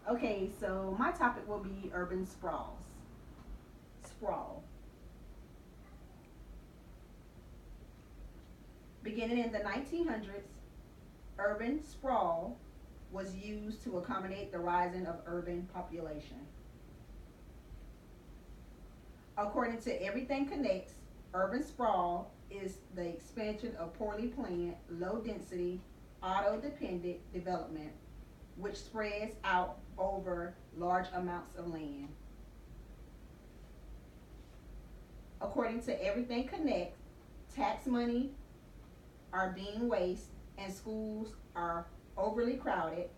Okay, so my topic will be urban sprawls. Sprawl. Beginning in the 1900s, urban sprawl was used to accommodate the rising of urban population. According to Everything Connects, urban sprawl is the expansion of poorly planned, low density, auto dependent development which spreads out over large amounts of land. According to Everything Connect, tax money are being wasted and schools are overly crowded.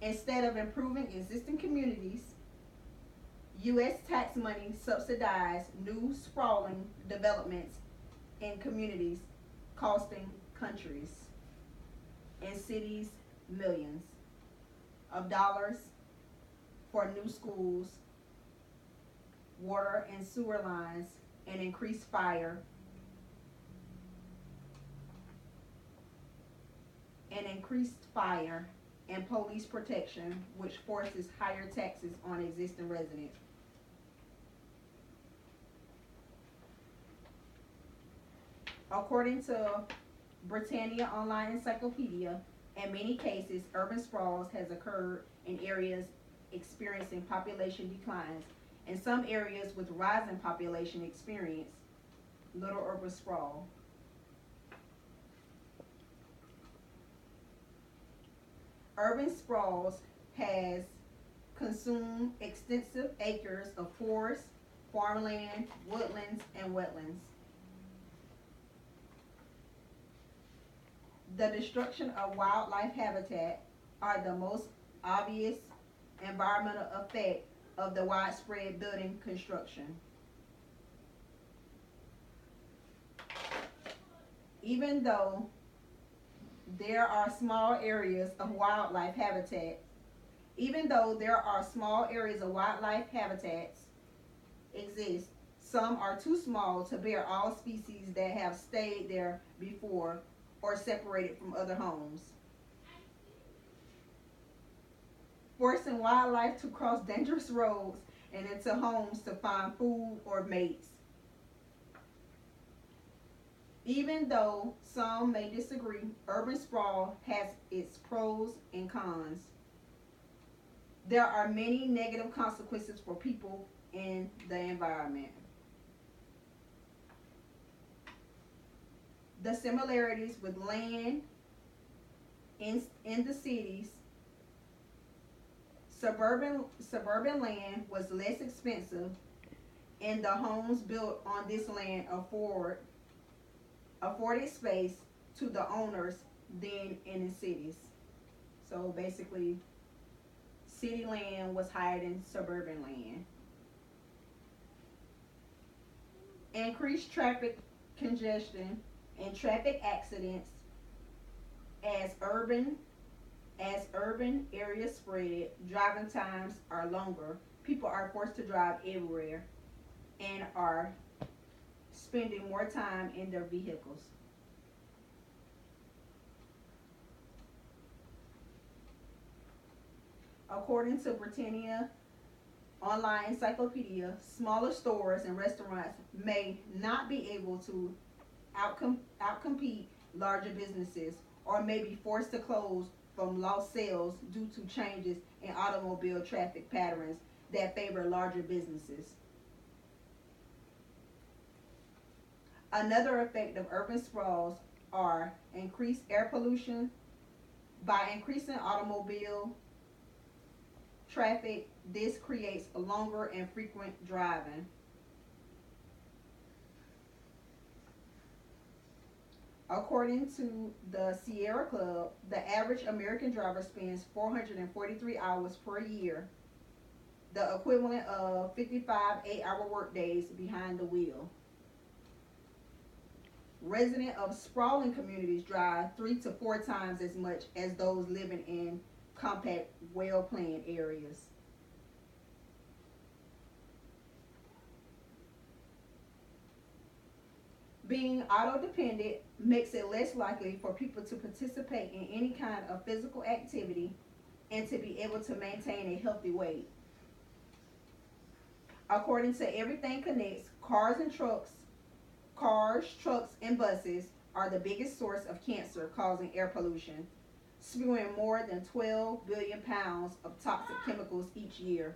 Instead of improving existing communities, U.S. tax money subsidizes new sprawling developments in communities, costing countries and cities millions of dollars for new schools, water and sewer lines, and increased fire and police protection, which forces higher taxes on existing residents. According to Britannia Online Encyclopedia, in many cases, urban sprawls has occurred in areas experiencing population declines. In some areas with rising population experience little urban sprawl. Urban sprawls has consumed extensive acres of forest, farmland, woodlands, and wetlands. The destruction of wildlife habitat are the most obvious environmental effect of the widespread building construction. Even though there are small areas of wildlife habitat, even though there are small areas of wildlife habitats exist, some are too small to bear all species that have stayed there before or separated from other homes, forcing wildlife to cross dangerous roads and into homes to find food or mates. Even though some may disagree, urban sprawl has its pros and cons. There are many negative consequences for people in the environment. The similarities with land in the cities, suburban land was less expensive, and the homes built on this land afforded space to the owners than in the cities. So basically, city land was higher than suburban land. Increased traffic congestion and traffic accidents as urban areas spread, driving times are longer. People are forced to drive everywhere and are spending more time in their vehicles. According to Britannia Online Encyclopedia, smaller stores and restaurants may not be able to outcompete larger businesses or may be forced to close from lost sales due to changes in automobile traffic patterns that favor larger businesses. Another effect of urban sprawls are increased air pollution. By increasing automobile traffic, this creates longer and frequent driving. According to the Sierra Club, the average American driver spends 443 hours per year, the equivalent of 55 8-hour workdays behind the wheel. Residents of sprawling communities drive 3 to 4 times as much as those living in compact, well-planned areas. Being auto-dependent makes it less likely for people to participate in any kind of physical activity and to be able to maintain a healthy weight. According to Everything Connects, trucks, and buses are the biggest source of cancer causing air pollution, spewing more than 12 billion pounds of toxic chemicals each year.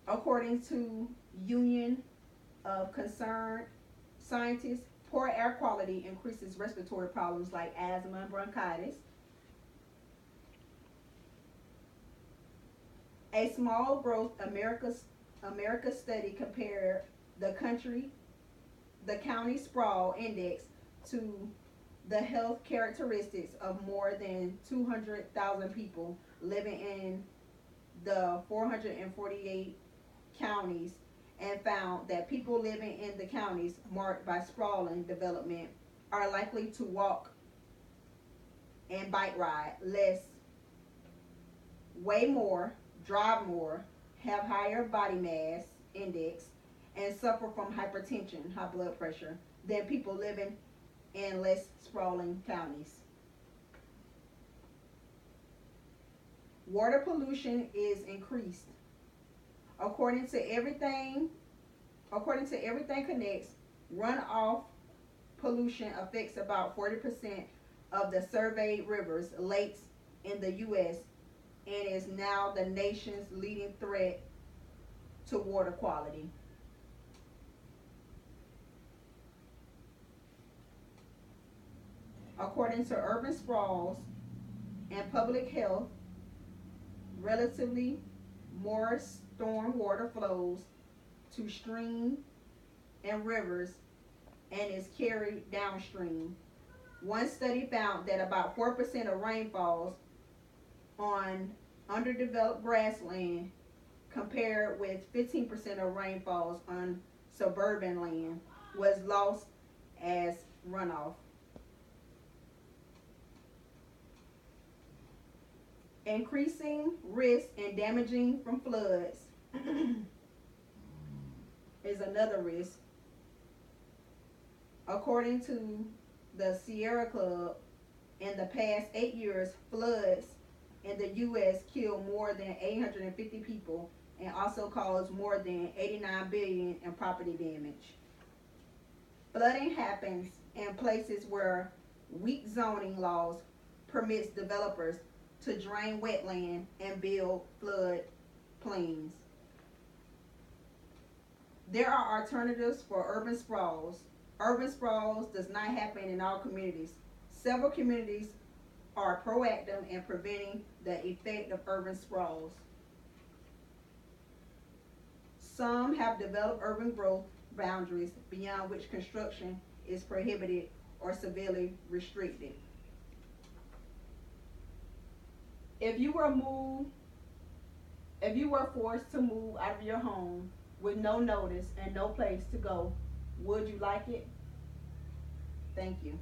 According to Union of Concerned Scientists, poor air quality increases respiratory problems like asthma and bronchitis. A small growth America study compared the county sprawl index to the health characteristics of more than 200,000 people living in the 448 counties, and found that people living in the counties marked by sprawling development are likely to walk and bike ride less, weigh more, drive more, have higher body mass index, and suffer from hypertension, high blood pressure, than people living in less sprawling counties. Water pollution is increased. According to Everything Connects, runoff pollution affects about 40% of the surveyed rivers, lakes in the U.S. and is now the nation's leading threat to water quality. According to urban sprawls and public health, relatively more storm water flows to streams and rivers and is carried downstream. One study found that about 4% of rainfalls on underdeveloped grassland compared with 15% of rainfalls on suburban land was lost as runoff. Increasing risk and damaging from floods is another risk. According to the Sierra Club, in the past 8 years, floods in the U.S. killed more than 850 people and also caused more than 89 billion in property damage. Flooding happens in places where weak zoning laws permits developers to drain wetland and build flood plains. There are alternatives for urban sprawls. Urban sprawls does not happen in all communities. Several communities are proactive in preventing the effect of urban sprawls. Some have developed urban growth boundaries beyond which construction is prohibited or severely restricted. If you were forced to move out of your home with no notice and no place to go, would you like it? Thank you.